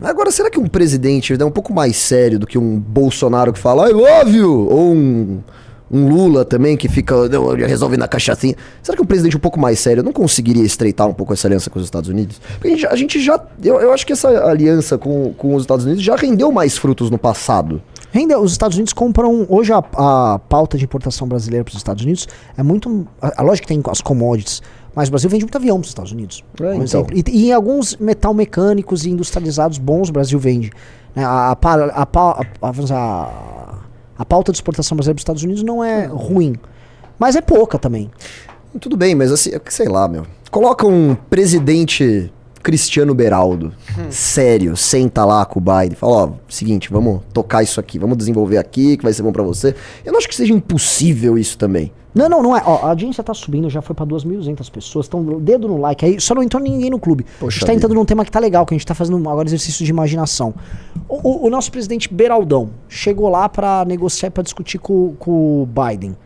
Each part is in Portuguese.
Agora, será que um presidente é um pouco mais sério do que um Bolsonaro que fala I love you? Ou um Lula também que fica, não, resolve na cachaçinha. Será que um presidente um pouco mais sério não conseguiria estreitar um pouco essa aliança com os Estados Unidos? Porque a gente já... Eu acho que essa aliança com os Estados Unidos já rendeu mais frutos no passado. Os Estados Unidos compram... Hoje a pauta de importação brasileira para os Estados Unidos é muito... A lógica que tem as commodities, mas o Brasil vende muito avião para os Estados Unidos. Por exemplo. E alguns metal mecânicos e industrializados bons o Brasil vende. A pauta de exportação brasileira para os Estados Unidos não é ruim, mas é pouca também. Tudo bem, mas assim, sei lá, meu. Coloca um presidente Cristiano Beraldo, sério, senta lá com o Biden, fala, ó, seguinte, vamos tocar isso aqui, vamos desenvolver aqui, que vai ser bom pra você. Eu não acho que seja impossível isso também. Não é. Ó, a audiência tá subindo, já foi pra 2.200 pessoas, estão dedo no like aí, só não entrou ninguém no clube. Poxa, a gente tá entrando num tema que tá legal, que a gente tá fazendo agora exercício de imaginação. O nosso presidente Beraldão chegou lá pra negociar, pra discutir com o Biden.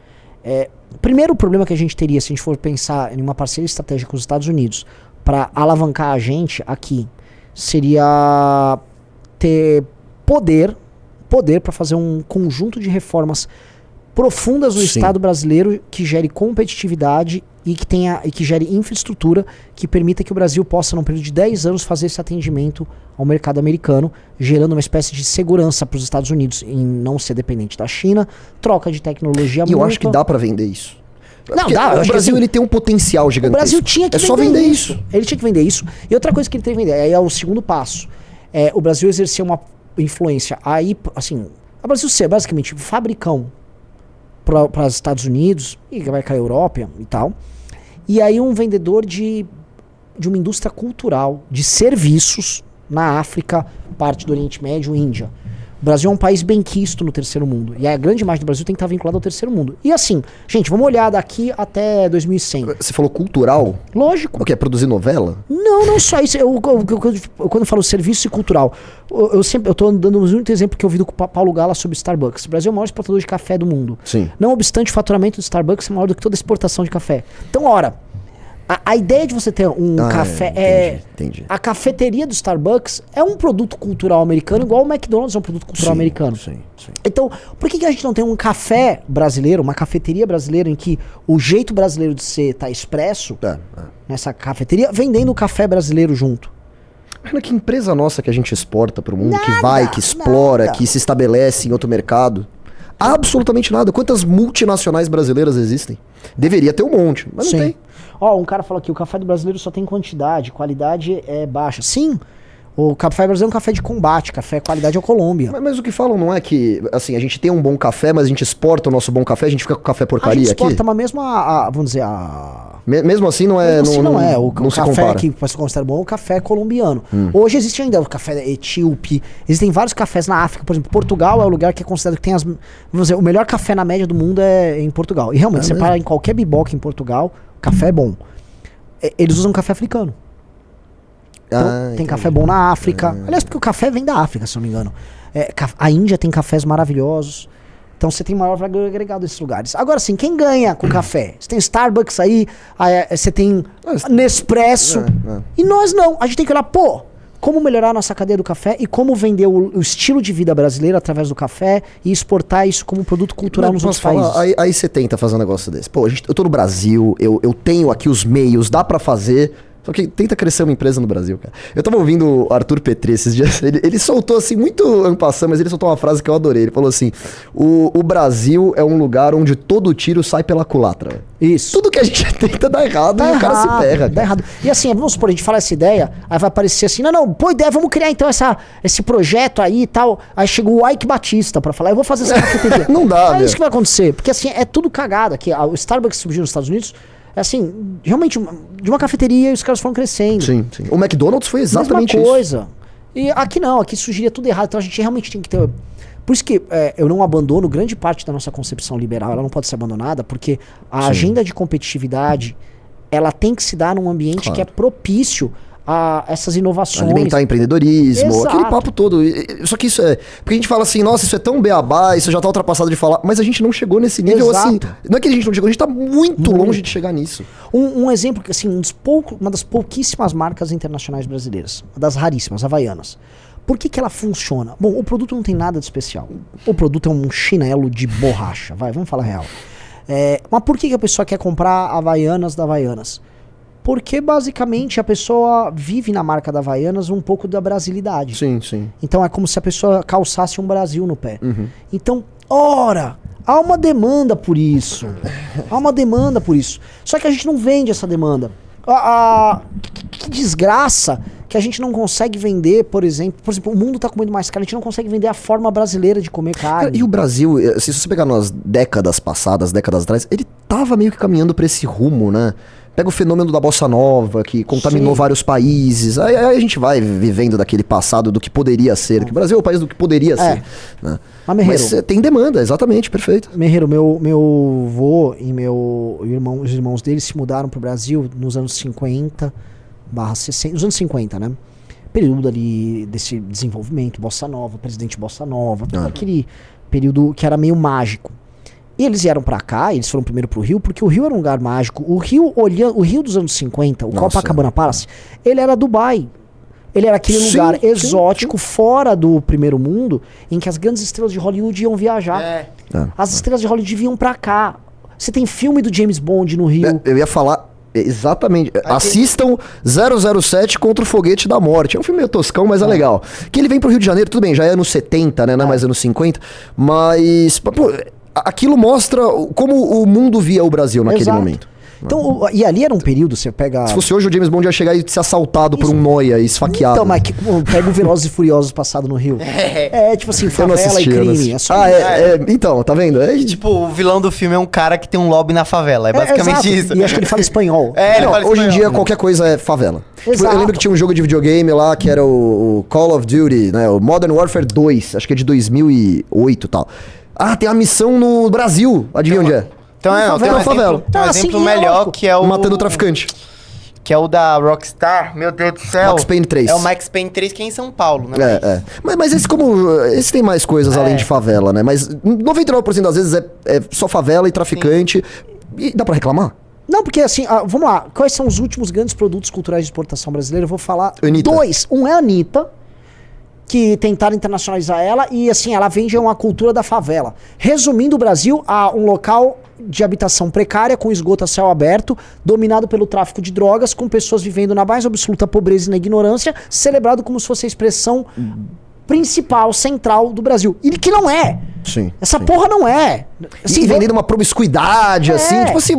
Primeiro problema que a gente teria, se a gente for pensar em uma parceria estratégica com os Estados Unidos, pra alavancar a gente aqui, seria ter poder pra fazer um conjunto de reformas profundas no Sim. Estado brasileiro que gere competitividade e que gere infraestrutura que permita que o Brasil possa, num período de 10 anos, fazer esse atendimento ao mercado americano, gerando uma espécie de segurança para os Estados Unidos em não ser dependente da China, troca de tecnologia. E eu acho que dá pra vender isso. Não, dá. O Brasil ele tem um potencial gigantesco. O Brasil tinha que só vender isso. Ele tinha que vender isso. E outra coisa que ele tem que vender, aí é o segundo passo. O Brasil exercer uma influência. Aí, assim, o Brasil ser basicamente fabricão para os Estados Unidos, e vai cair a Europa e tal. E aí um vendedor de uma indústria cultural, de serviços na África, parte do Oriente Médio, Índia. O Brasil é um país benquisto no terceiro mundo. E a grande imagem do Brasil tem que estar vinculada ao terceiro mundo. E assim, gente, vamos olhar daqui até 2100. Você falou cultural? Lógico. O que é produzir novela? Não só isso. Quando eu falo serviço e cultural, eu tô dando muito exemplo que eu vi do Paulo Gala sobre Starbucks. O Brasil é o maior exportador de café do mundo. Sim. Não obstante, o faturamento do Starbucks é maior do que toda a exportação de café. Então, ora, a ideia de você ter um café entendi. A cafeteria do Starbucks é um produto cultural americano, igual o McDonald's é um produto cultural americano. Sim. Então, por que a gente não tem um café brasileiro, uma cafeteria brasileira em que o jeito brasileiro de ser tá expresso nessa cafeteria, vendendo o café brasileiro junto? Olha que empresa nossa que a gente exporta pro mundo, que que explora, que se estabelece em outro mercado. Absolutamente nada. Quantas multinacionais brasileiras existem? Deveria ter um monte, mas não tem. Um cara falou aqui, o café do brasileiro só tem quantidade, qualidade é baixa. Sim, o café brasileiro é um café de combate, qualidade é a Colômbia. Mas o que falam não é que, assim, a gente tem um bom café, mas a gente exporta o nosso bom café, a gente fica com café porcaria aqui? A gente exporta, mas mesmo vamos dizer, Mesmo assim não é... O se café compara. que você considera bom é o café colombiano. Hoje existe ainda o café etíope, existem vários cafés na África, por exemplo, Portugal é o lugar que é considerado que tem vamos dizer, o melhor café na média do mundo é em Portugal. E realmente, você para em qualquer biboca em Portugal, café é bom. Eles usam café africano. Então, tem café bom na África. Aliás, porque o café vem da África, se não me engano. A Índia tem cafés maravilhosos. Então você tem maior valor agregado nesses lugares. Agora sim, quem ganha com café? Você tem Starbucks aí, você tem Nespresso. E nós não. A gente tem que olhar, como melhorar a nossa cadeia do café e como vender o estilo de vida brasileiro através do café e exportar isso como produto cultural nos outros países. Aí você tenta fazer um negócio desse. Eu tô no Brasil, eu tenho aqui os meios, dá pra fazer... Só que tenta crescer uma empresa no Brasil, cara. Eu tava ouvindo o Arthur Petri esses dias, ele soltou assim, muito en passant, mas ele soltou uma frase que eu adorei. Ele falou assim, o Brasil é um lugar onde todo tiro sai pela culatra. Isso. Tudo que a gente tenta dá errado e o cara se ferra. Dá errado. E assim, vamos supor, a gente fala essa ideia, aí vai aparecer assim, boa ideia, vamos criar então esse projeto aí e tal. Aí chegou o Ike Batista pra falar, eu vou fazer essa cafeteria. Não dá, É isso que vai acontecer, porque assim, é tudo cagado aqui. O Starbucks surgiu nos Estados Unidos, assim, realmente, de uma cafeteria e os caras foram crescendo. Sim. O McDonald's foi exatamente mesma coisa. E aqui não, aqui surgiria tudo errado. Então a gente realmente tem que ter... Por isso que eu não abandono grande parte da nossa concepção liberal. Ela não pode ser abandonada, porque a agenda de competitividade, ela tem que se dar num ambiente que é propício a essas inovações. Alimentar empreendedorismo, Exato. aquele papo todo. Só que isso é... Porque a gente fala assim, nossa, isso é tão beabá, isso já tá ultrapassado de falar. Mas a gente não chegou nesse nível. Exato. Assim. Não é que a gente não chegou, a gente tá muito longe de chegar nisso. Um exemplo, assim, uma das pouquíssimas marcas internacionais brasileiras, uma das raríssimas, Havaianas. Por que ela funciona? Bom, o produto não tem nada de especial. O produto é um chinelo de borracha, vamos falar real. Mas por que a pessoa quer comprar Havaianas da Havaianas? Porque basicamente a pessoa vive na marca da Havaianas um pouco da brasilidade. Sim, sim. Então é como se a pessoa calçasse um Brasil no pé. Então, ora, há uma demanda por isso. Há uma demanda por isso. Só que a gente não vende essa demanda. Que desgraça que a gente não consegue vender, por exemplo, o mundo tá comendo mais carne, a gente não consegue vender a forma brasileira de comer carne. E o Brasil, se você pegar nas décadas passadas, décadas atrás, ele tava meio que caminhando pra esse rumo, né? Pega o fenômeno da Bossa Nova, que contaminou vários países. Aí a gente vai vivendo daquele passado do que poderia ser. Que o Brasil é o país do que poderia ser. Né? Mas tem demanda, exatamente, perfeito. Merreiro, meu avô e os irmãos dele se mudaram pro Brasil nos anos 50/60, nos anos 50, né? Período ali desse desenvolvimento, Bossa Nova, presidente Bossa Nova, todo aquele período que era meio mágico. E eles vieram pra cá, eles foram primeiro pro Rio, porque o Rio era um lugar mágico. O Rio dos anos 50, o Copacabana Palace, ele era Dubai. Ele era aquele lugar exótico, fora do primeiro mundo, em que as grandes estrelas de Hollywood iam viajar. As estrelas de Hollywood vinham pra cá. Você tem filme do James Bond no Rio. Eu ia falar... Exatamente. Assistam 007 contra o Foguete da Morte. É um filme meio toscão, mas é legal. Que ele vem pro Rio de Janeiro, tudo bem, já é anos 70, né? Não é mais anos 50. Mas... Pô, aquilo mostra como o mundo via o Brasil naquele momento. Então, e ali era um período, você pega... Se fosse hoje, o James Bond ia chegar e ser assaltado por um noia e esfaqueado. Então, mas pega o Velozes e Furiosos passado no Rio. Tipo assim, favela e crime. Então, tá vendo? Tipo, o vilão do filme é um cara que tem um lobby na favela. É basicamente isso. E acho que ele fala espanhol. Hoje em dia, qualquer coisa é favela. Tipo, eu lembro que tinha um jogo de videogame lá, que era o Call of Duty, né? O Modern Warfare 2, acho que é de 2008 e tal. Tem a missão no Brasil. Adivinha onde é? Então tem um exemplo melhor que é o... Matando o traficante. Que é o da Rockstar, meu Deus do céu. Max Payne 3. É o Max Payne 3 que é em São Paulo, né? Mas esse tem mais coisas além de favela, né? Mas 99% das vezes é só favela e traficante. E dá pra reclamar? Não, porque assim, vamos lá. Quais são os últimos grandes produtos culturais de exportação brasileira? Eu vou falar dois. Um é a Anitta, que tentaram internacionalizar ela, e assim, ela vende uma cultura da favela. Resumindo, o Brasil a um local de habitação precária, com esgoto a céu aberto, dominado pelo tráfico de drogas, com pessoas vivendo na mais absoluta pobreza e na ignorância, celebrado como se fosse a expressão principal, central do Brasil. E que não é. Essa porra não é. Assim, e vendendo uma promiscuidade, assim, tipo assim,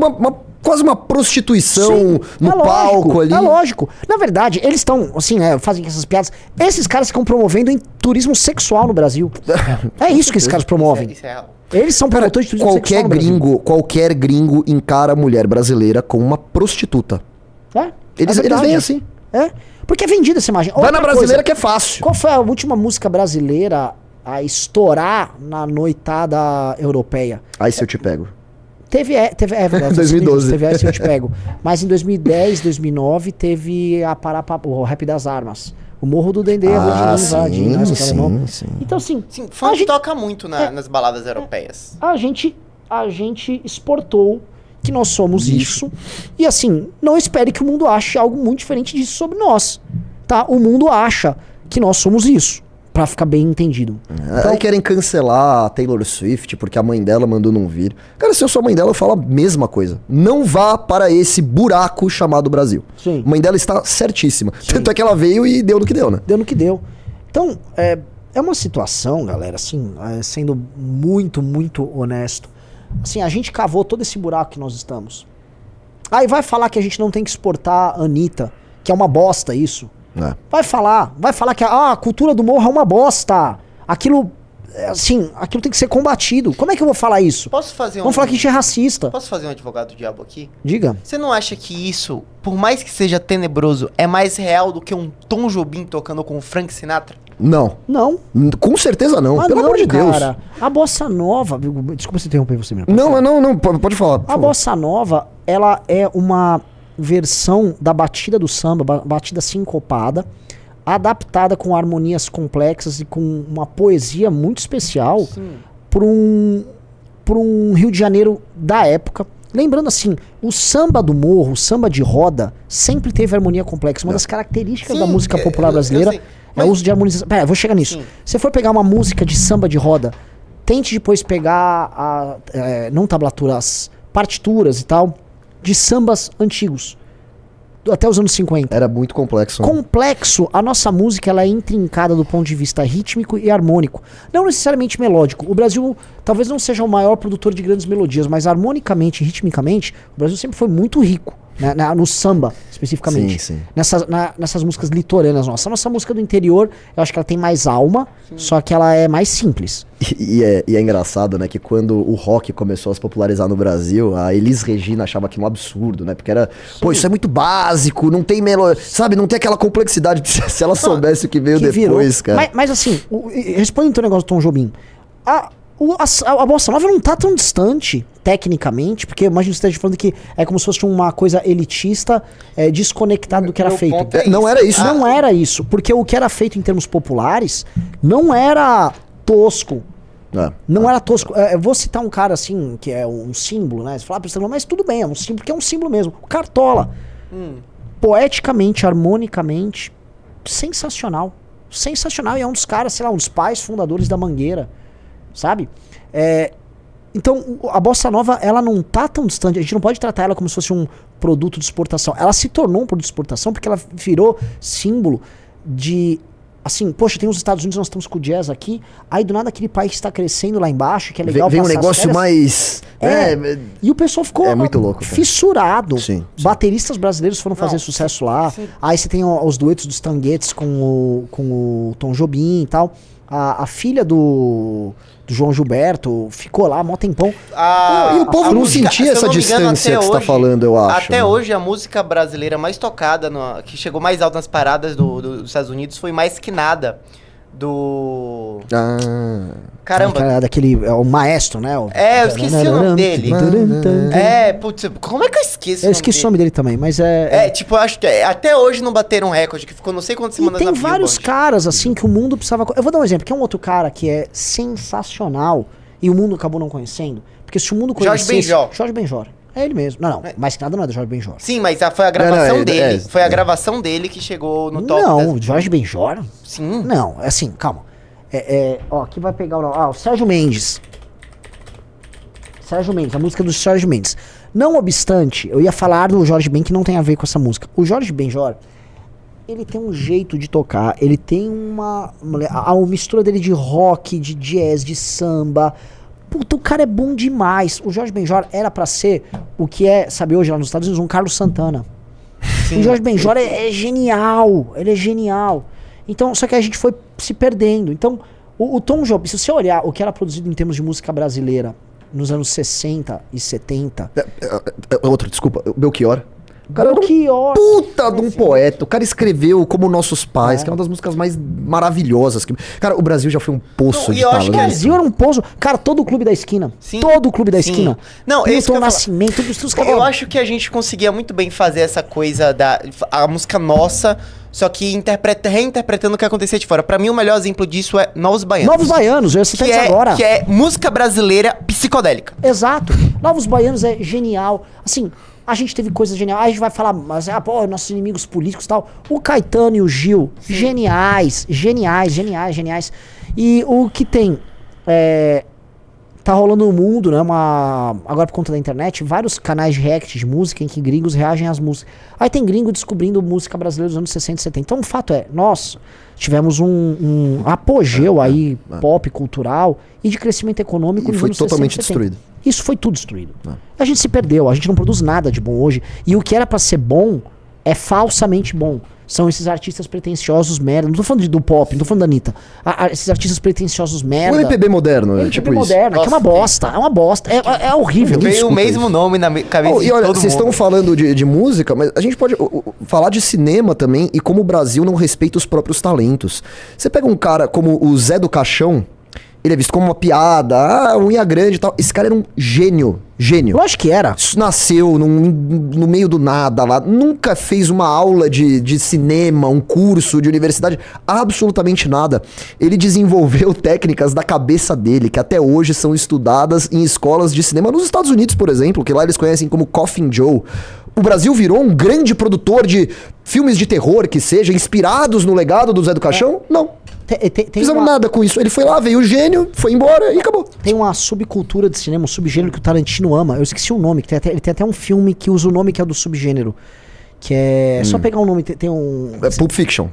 quase uma prostituição no palco ali. É lógico. Na verdade, eles estão, assim, fazem essas piadas. Esses caras ficam promovendo turismo sexual no Brasil. É isso que esses caras promovem. Isso é real. Eles são promotores de turismo sexual no Brasil. Qualquer gringo encara a mulher brasileira como uma prostituta. Eles veem assim. Porque é vendida essa imagem. Vai na brasileira que é fácil. Qual foi a última música brasileira a estourar na noitada europeia? Aí se eu te pego. Teve verdade, 2012. Teve Aí Se Eu Te Pego. Mas em 2010, 2009, teve o Rap das Armas. O Morro do Dendê, sim. Então, assim... Sim, funk toca muito nas baladas europeias. A gente exportou que nós somos isso. E assim, não espere que o mundo ache algo muito diferente disso sobre nós. Tá? O mundo acha que nós somos isso. Pra ficar bem entendido. Então, aí querem cancelar a Taylor Swift porque a mãe dela mandou não vir. Cara, se eu sou a mãe dela, eu falo a mesma coisa. Não vá para esse buraco chamado Brasil. Sim. A mãe dela está certíssima. Tanto é que ela veio e deu no que deu, né? Deu no que deu. Então, é uma situação, galera, assim, sendo muito, muito honesto. Assim, a gente cavou todo esse buraco que nós estamos. Aí vai falar que a gente não tem que exportar a Anitta, que é uma bosta isso. Vai falar que a cultura do morro é uma bosta. Aquilo tem que ser combatido. Como é que eu vou falar isso? Vamos falar que a gente é racista. Posso fazer um advogado do diabo aqui? Diga. Você não acha que isso, por mais que seja tenebroso, é mais real do que um Tom Jobim tocando com o Frank Sinatra? Não. Com certeza não. Pelo amor de Deus. A bossa nova... Desculpa se interromper você mesmo. Não. Pode falar. A bossa nova, ela é uma versão da batida do samba, batida sincopada, adaptada com harmonias complexas e com uma poesia muito especial por um Rio de Janeiro da época. Lembrando assim, o samba do morro, o samba de roda, sempre teve harmonia complexa. Uma das características da música popular brasileira É o uso de harmonização. Pera, eu vou chegar nisso. Sim. Se for pegar uma música de samba de roda, tente depois pegar não tablatura, as partituras e tal, de sambas antigos. Até os anos 50. Era muito complexo. Né? Complexo, a nossa música ela é intrincada do ponto de vista rítmico e harmônico. Não necessariamente melódico. O Brasil talvez não seja o maior produtor de grandes melodias, mas harmonicamente e ritmicamente, o Brasil sempre foi muito rico. Né, no samba, especificamente. Sim. Nessas músicas litorâneas nossas. A nossa música do interior, eu acho que ela tem mais alma, só que ela é mais simples. E é engraçado, né, que quando o rock começou a se popularizar no Brasil, a Elis Regina achava aquilo um absurdo, né? Porque era, pô, isso é muito básico, não tem sabe, não tem aquela complexidade. Se ela soubesse o que veio depois, cara. Mas assim, respondendo o teu negócio do Tom Jobim, a bossa nova não tá tão distante, tecnicamente, porque imagina você esteja falando que é como se fosse uma coisa elitista, desconectada do que era feito. Não era isso. Não era isso, porque o que era feito em termos populares não era tosco. Não era tosco. Eu vou citar um cara assim, que é um símbolo, né? Você fala, mas tudo bem, é um símbolo, porque é um símbolo mesmo. O Cartola. Poeticamente, harmonicamente, sensacional. Sensacional. E é um dos caras, sei lá, um dos pais fundadores da Mangueira. Sabe? Então, a bossa nova, ela não tá tão distante. A gente não pode tratar ela como se fosse um produto de exportação. Ela se tornou um produto de exportação porque ela virou símbolo de... Assim, poxa, tem os Estados Unidos, nós estamos com o jazz aqui. Aí, do nada, aquele país está crescendo lá embaixo, que é legal. Vem um negócio mais... E o pessoal ficou muito louco, cara. Fissurado. Sim. Bateristas brasileiros foram fazer sucesso lá. Sim. Aí você tem os duetos dos Tanguetes com o Tom Jobim e tal. A filha do João Gilberto ficou lá mó tempão. E o povo não sentia essa distância que você tá falando, eu acho. Até hoje, a música brasileira mais tocada, que chegou mais alto nas paradas dos Estados Unidos, foi Mais Que Nada, do... Caramba. Daquele, o maestro, né? Eu esqueci o nome dele. Putz, como é que eu esqueço? Eu esqueci o nome dele também, mas tipo, acho que até hoje não bateram um recorde, que ficou não sei quantas semanas na Billboard. Tem vários caras, assim, que o mundo precisava... Eu vou dar um exemplo, que é um outro cara que é sensacional e o mundo acabou não conhecendo. Porque se o mundo conhecesse... Jorge Benjor. É ele mesmo. Não, Mais Que Nada não é do Jorge Benjor. Sim, mas foi a gravação dele. Foi a gravação dele que chegou no top. Não, Jorge Benjor? Sim. Não, assim, calma. Aqui vai pegar o Sérgio Mendes. A música do Sérgio Mendes. Não obstante, eu ia falar do Jorge Ben que não tem a ver com essa música. O Jorge Benjor, ele tem um jeito de tocar, ele tem a mistura dele de rock, de jazz, de samba. Puta, o cara é bom demais. O Jorge Benjor era pra ser o que é, sabe, hoje lá nos Estados Unidos, um Carlos Santana. Sim. O Jorge Benjor é genial, ele é genial. Então, só que a gente foi se perdendo. Então, o Tom Jobim, se você olhar o que era produzido em termos de música brasileira nos anos 60 e 70... Desculpa, Belchior. O cara era um puta de um poeta. O cara escreveu Como Nossos Pais, que é uma das músicas mais maravilhosas. Cara, o Brasil já foi um poço de talento. O Brasil era um poço. Cara, todo o Clube da Esquina. Sim. Todo o Clube da Esquina. Não, Milton Nascimento, todos os caras. Eu acho que a gente conseguia muito bem fazer essa coisa a música nossa, só que reinterpretando o que acontecia de fora. Pra mim, o melhor exemplo disso é Novos Baianos. Novos Baianos, eu ia citar isso agora. Que é música brasileira psicodélica. Exato. Novos Baianos é genial. Assim... A gente teve coisas geniais. Aí a gente vai falar, mas nossos inimigos políticos e tal. O Caetano e o Gil, geniais. E o que tem, tá rolando no mundo, né? Agora por conta da internet, vários canais de react de música em que gringos reagem às músicas. Aí tem gringo descobrindo música brasileira dos anos 60 e 70. Então o fato é, nós tivemos um apogeu aí pop, cultural e de crescimento econômico nos anos 60 e 70. Foi totalmente destruído. Isso foi tudo destruído. A gente se perdeu, a gente não produz nada de bom hoje. E o que era pra ser bom é falsamente bom. São esses artistas pretensiosos merda. Não tô falando do pop, não tô falando da Anitta. Esses artistas pretensiosos merda. O MPB moderno, MPB tipo moderno, isso. que é uma bosta. É uma bosta. É horrível. Veio o mesmo nome na cabeça de e olha, todo vocês estão falando de música, mas a gente pode falar de cinema também e como o Brasil não respeita os próprios talentos. Você pega um cara como o Zé do Caixão, ele é visto como uma piada, unha grande e tal. Esse cara era um gênio. Eu acho que era. Nasceu no meio do nada lá. Nunca fez uma aula de cinema, um curso de universidade. Absolutamente nada. Ele desenvolveu técnicas da cabeça dele, que até hoje são estudadas em escolas de cinema nos Estados Unidos, por exemplo, que lá eles conhecem como Coffin Joe. o Brasil virou um grande produtor de filmes de terror, que seja, inspirados no legado do Zé do Caixão? Não. Fizemos nada com isso. Ele foi lá, veio o gênio, foi embora e acabou. Tem uma subcultura de cinema, um subgênero que o Tarantino ama. Eu esqueci o nome, que ele tem até um filme que usa o nome que é do subgênero. Que é... Só pegar um nome, tem um... É Pulp Fiction.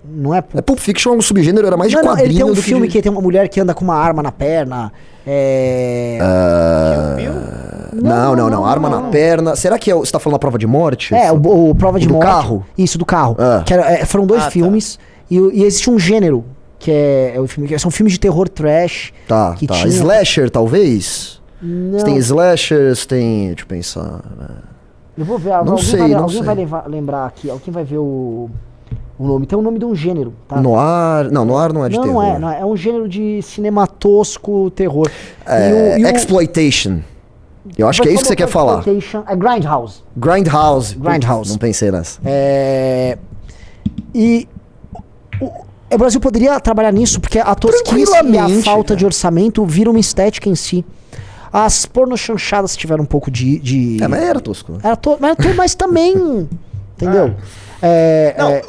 Não é Pulp... Pulp Fiction é um subgênero, era mais de quadrinho. Ele tem um do filme que que tem uma mulher que anda com uma arma na perna. Não. Arma na perna. Será que você tá falando a Prova de Morte? O Prova de do Morte. Carro? Isso, do carro. Foram dois filmes. E existe um gênero, que é o filme, são filmes de terror trash. Tá. Tinha... Slasher, talvez? Não. Tem slashers, tem... Deixa eu pensar... Eu vou ver, não sei. Alguém vai lembrar aqui, alguém vai ver o nome. Tem o nome de um gênero, tá? Noir... Não, noir não é de terror. Não é um gênero de cinema tosco, terror. Exploitation. Eu acho que é isso que você quer falar. É Grindhouse. Grindhouse. Grindhouse. Não pensei nessa. O Brasil poderia trabalhar nisso, porque a tosquice e a falta de orçamento viram uma estética em si. As pornochanchadas tiveram um pouco de... mas era tosco. Né? Mas também... Entendeu?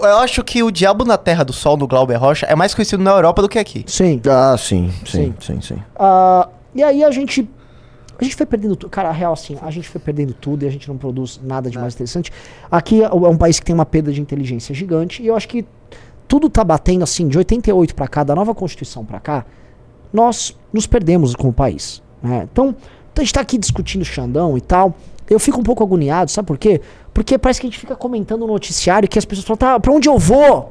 Eu acho que o Diabo na Terra do Sol, no Glauber Rocha, é mais conhecido na Europa do que aqui. Sim. Sim. E aí a gente foi perdendo tudo. Cara, a real assim, a gente foi perdendo tudo e a gente não produz nada de mais interessante. Aqui é um país que tem uma perda de inteligência gigante e eu acho que tudo tá batendo assim, de 88 pra cá, da nova Constituição pra cá, nós nos perdemos como país. Né? Então, a gente tá aqui discutindo Xandão e tal. Eu fico um pouco agoniado, sabe por quê? Porque parece que a gente fica comentando no noticiário que as pessoas falam, tá, pra onde eu vou?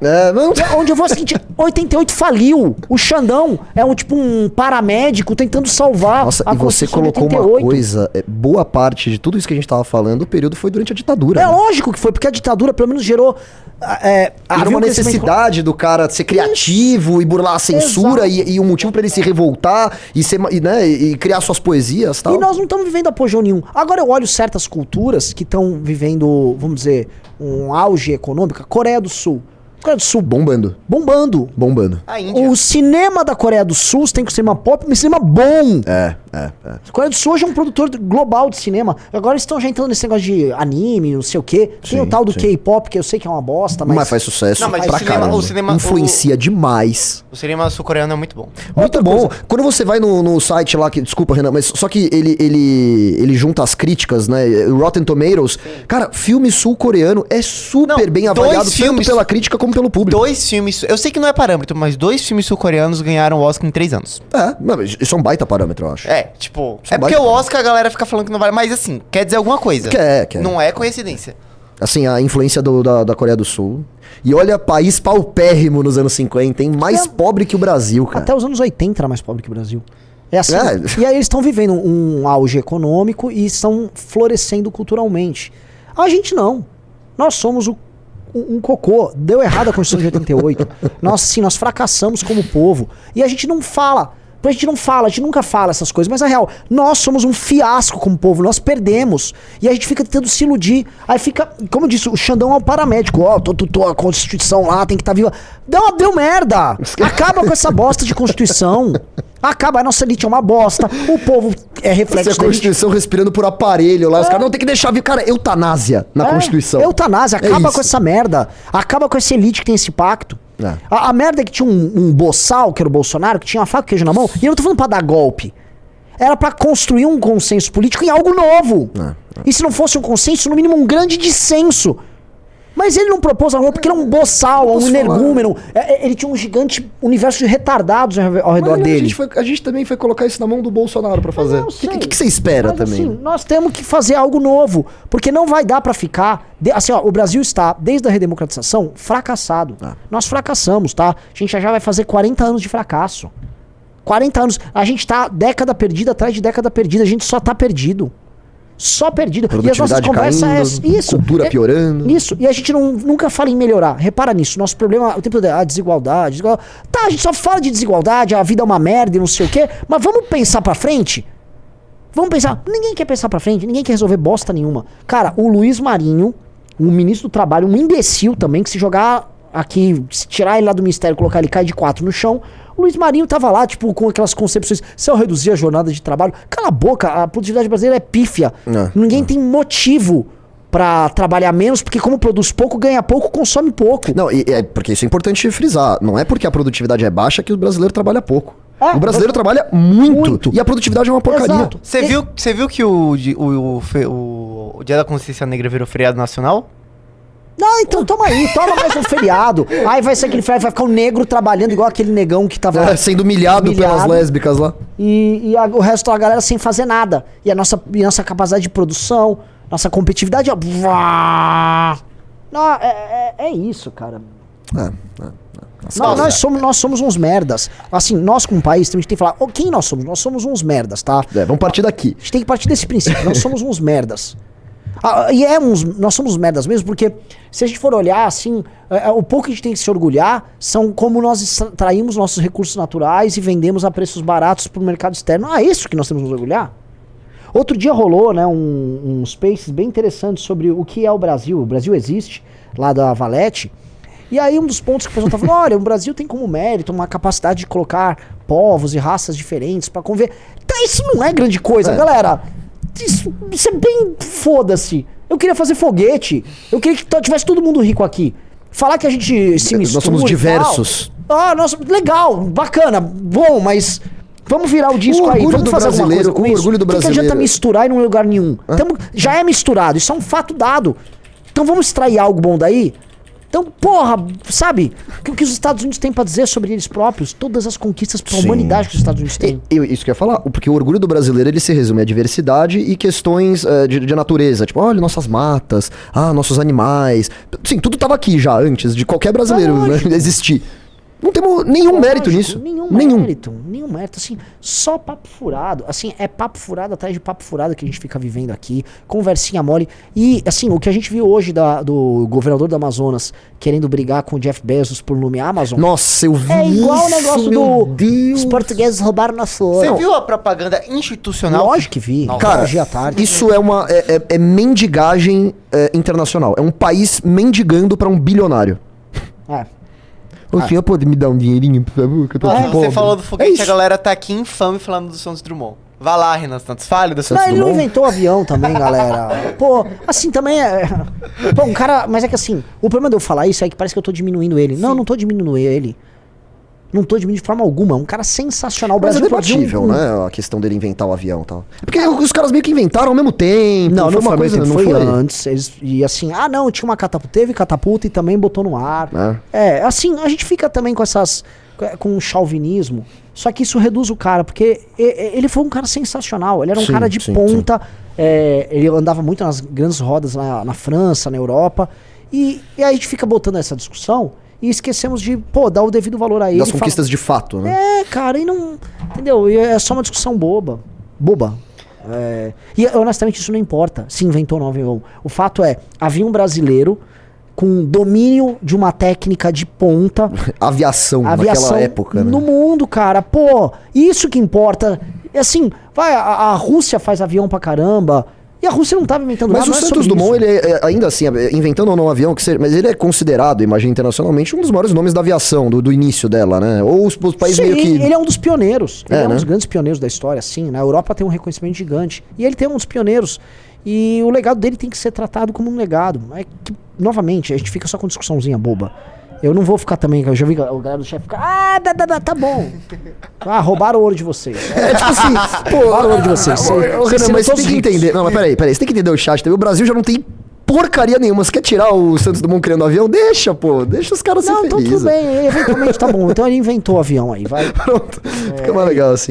Onde eu vou é o seguinte, 88 faliu. O Xandão é um paramédico tentando salvar a e você colocou uma coisa, boa parte de tudo isso que a gente tava falando, o período foi durante a ditadura. É lógico que foi, porque a ditadura pelo menos gerou... Havia uma necessidade do cara ser criativo e burlar a censura e um motivo pra ele se revoltar e criar suas poesias e tal. E nós não estamos vivendo apogeu nenhum. Agora eu olho certas culturas que estão vivendo, vamos dizer, um auge econômico. Coreia do Sul. Coreia do Sul bombando. A Índia. O cinema da Coreia do Sul tem que ser cinema pop, mas cinema bom. A Coreia do Sul hoje é um produtor global de cinema. Agora eles estão já entrando nesse negócio de anime, não sei o quê. Tem o tal do K-pop, que eu sei que é uma bosta, mas faz sucesso mas pra caramba. Influencia demais. O cinema sul-coreano é muito bom. Muito bom. Quando você vai no site lá, desculpa, Renan, mas só que ele junta as críticas, né? Rotten Tomatoes. Sim. Cara, filme sul-coreano é super bem avaliado, tanto pela crítica como pelo público. 2 filmes, eu sei que não é parâmetro, mas 2 filmes sul-coreanos ganharam o Oscar em 3 anos. Isso é um baita parâmetro, eu acho. Porque o Oscar a galera fica falando que não vale, mas assim, quer dizer alguma coisa. Quer. Não é coincidência. Assim, a influência da Coreia do Sul. E olha, país paupérrimo nos anos 50, hein? Mais pobre que o Brasil, cara. Até os anos 80 era mais pobre que o Brasil. É assim. E aí eles estão vivendo um auge econômico e estão florescendo culturalmente. A gente não. Nós somos um cocô. Deu errado a Constituição de 88. Nós fracassamos como povo. E a gente não fala. A gente nunca fala essas coisas, mas na real, nós somos um fiasco como povo, nós perdemos. E a gente fica tentando se iludir. Aí fica, como eu disse, o Xandão é um paramédico. A Constituição lá tem que estar viva. Deu merda! Acaba com essa bosta de Constituição. Acaba, a nossa elite é uma bosta, o povo é reflexo da Constituição respirando por aparelho lá, os caras não tem que deixar vir, cara, eutanásia na Constituição. Eutanásia, acaba com essa merda, acaba com essa elite que tem esse pacto. A merda é que tinha um boçal, que era o Bolsonaro, que tinha uma faca e queijo na mão, e eu não tô falando pra dar golpe. Era pra construir um consenso político em algo novo. E se não fosse um consenso, no mínimo um grande dissenso. Mas ele não propôs algo porque ele é um boçal, um energúmeno. Ele tinha um gigante universo de retardados ao redor dele. A gente também foi colocar isso na mão do Bolsonaro pra fazer. O que você espera também? Assim, nós temos que fazer algo novo. Porque não vai dar pra ficar... o Brasil está, desde a redemocratização, fracassado. Nós fracassamos, tá? A gente já vai fazer 40 anos de fracasso. 40 anos. A gente tá década perdida atrás de década perdida. A gente só tá perdido. Só perdido. E as nossas conversas cultura piorando. Isso. E a gente nunca fala em melhorar. Repara nisso. Nosso problema o tempo todo é a desigualdade. Tá, a gente só fala de desigualdade, a vida é uma merda e não sei o quê. Mas vamos pensar pra frente? Vamos pensar. Ninguém quer pensar pra frente, ninguém quer resolver bosta nenhuma. Cara, o Luiz Marinho, o ministro do Trabalho, um imbecil também, que se jogar aqui, se tirar ele lá do ministério e colocar ele cai de 4 no chão. O Luiz Marinho tava lá, tipo, com aquelas concepções. Se eu reduzir a jornada de trabalho... Cala a boca, a produtividade brasileira é pífia. Ninguém tem motivo pra trabalhar menos, porque como produz pouco, ganha pouco, consome pouco. Não, porque isso é importante frisar. Não é porque a produtividade é baixa que o brasileiro trabalha pouco. É, o brasileiro trabalha muito. E a produtividade é uma porcaria. Exato. Você viu que o Dia da Consciência Negra virou feriado nacional? Não, então toma mais um feriado. Aí vai ser aquele feriado, vai ficar um negro trabalhando igual aquele negão que tava... sendo humilhado pelas lésbicas lá. O resto da galera sem fazer nada. E a nossa capacidade de produção, nossa competitividade... Não, é isso, cara. Nós somos uns merdas. Assim, nós como país, a gente tem que falar, quem nós somos? Nós somos uns merdas, tá? Vamos partir daqui. A gente tem que partir desse princípio, nós somos uns merdas. Nós somos merdas mesmo, porque se a gente for olhar assim, o pouco que a gente tem que se orgulhar são como nós extraímos nossos recursos naturais e vendemos a preços baratos pro mercado externo. É isso que nós temos que nos orgulhar. Outro dia rolou, né, um Spaces bem interessante sobre o que é o Brasil. O Brasil existe, lá da Valete. E aí um dos pontos que o pessoal tá falando, olha, o Brasil tem como mérito uma capacidade de colocar povos e raças diferentes pra conviver. Tá, isso não é grande coisa, galera. Isso é bem foda-se. Eu queria fazer foguete. Eu queria que tivesse todo mundo rico aqui. Falar que a gente se mistura. Nós somos diversos. Nossa, legal, bacana, bom, mas vamos virar o disco aí. Vamos fazer alguma coisa com isso. Orgulho do brasileiro. Não adianta misturar e não em lugar nenhum. Já é misturado, isso é um fato dado. Então vamos extrair algo bom daí? Então, porra, sabe? O que os Estados Unidos têm pra dizer sobre eles próprios? Todas as conquistas pra humanidade que os Estados Unidos têm. Isso que eu ia falar, porque o orgulho do brasileiro, ele se resume à diversidade e questões de natureza. Tipo, olha, nossas matas, nossos animais. Sim, tudo tava aqui já, antes de qualquer brasileiro existir. Não temos nenhum mérito nisso. Nenhum mérito, assim, só papo furado, assim, é papo furado atrás de papo furado que a gente fica vivendo aqui, conversinha mole, e assim, o que a gente viu hoje do governador do Amazonas querendo brigar com o Jeff Bezos por nomear a Amazon. Nossa, eu vi É igual isso, o negócio os portugueses roubaram nosso ouro. Você viu a propaganda institucional? Lógico que vi. Cara, hoje à tarde. isso é mendigagem internacional. É um país mendigando pra um bilionário. O senhor pode me dar um dinheirinho, por favor? Que eu tô Você pobre. falou do foguete, a galera tá aqui infame falando do Santos Drummond. Vá lá, Renan Santos, fale do Santos Ele não Dumont. inventou avião também, galera. Pô, assim, também Pô, um cara... Mas é que assim, o problema de eu falar isso é que parece que eu tô diminuindo ele. Não tô diminuindo ele. Não tô diminuindo de forma alguma. É um cara sensacional. O Mas Brasil é debatível, né? A questão dele inventar o avião e tal. É porque os caras meio que inventaram ao mesmo tempo. Não foi foi uma coisa, não não foi foi antes. E assim, tinha uma catapulta, teve catapulta e também botou no ar. Assim, a gente fica também com com chauvinismo. Só que isso reduz o cara, porque ele foi um cara sensacional. Ele era um cara de ponta. Ele andava muito nas grandes rodas na França, na Europa. E aí a gente fica botando essa discussão e esquecemos de, dar o devido valor a ele. Das conquistas de fato, né? Cara, e não... Entendeu? E é só uma discussão boba. E honestamente isso não importa se inventou ou não avião. O fato é, havia um brasileiro com domínio de uma técnica de ponta. Aviação naquela época, né? No mundo, cara. Isso que importa. Assim, a Rússia faz avião pra caramba. E a Rússia não estava inventando nada. Mas o Santos Dumont, ele ainda assim, inventando ou não um avião, mas ele é considerado, imagina internacionalmente, um dos maiores nomes da aviação, do início dela, né? Ou os países meio que... ele é um dos pioneiros. Ele é um dos grandes pioneiros da história, assim. Na Europa tem um reconhecimento gigante. E ele tem um dos pioneiros. E o legado dele tem que ser tratado como um legado. Novamente, a gente fica só com discussãozinha boba. Eu não vou ficar também, eu já vi a galera do chefe ficar, tá bom. Roubaram o ouro de vocês. Tipo assim, roubaram o ouro de vocês. Mas você tem que entender. Não, mas peraí, você tem que entender o chat também. O Brasil já não tem porcaria nenhuma. Você quer tirar o Santos Dumont criando avião? Deixa os caras serem felizes. Então tudo bem, eventualmente tá bom. Então ele inventou o avião aí, vai. Pronto, fica mais legal assim.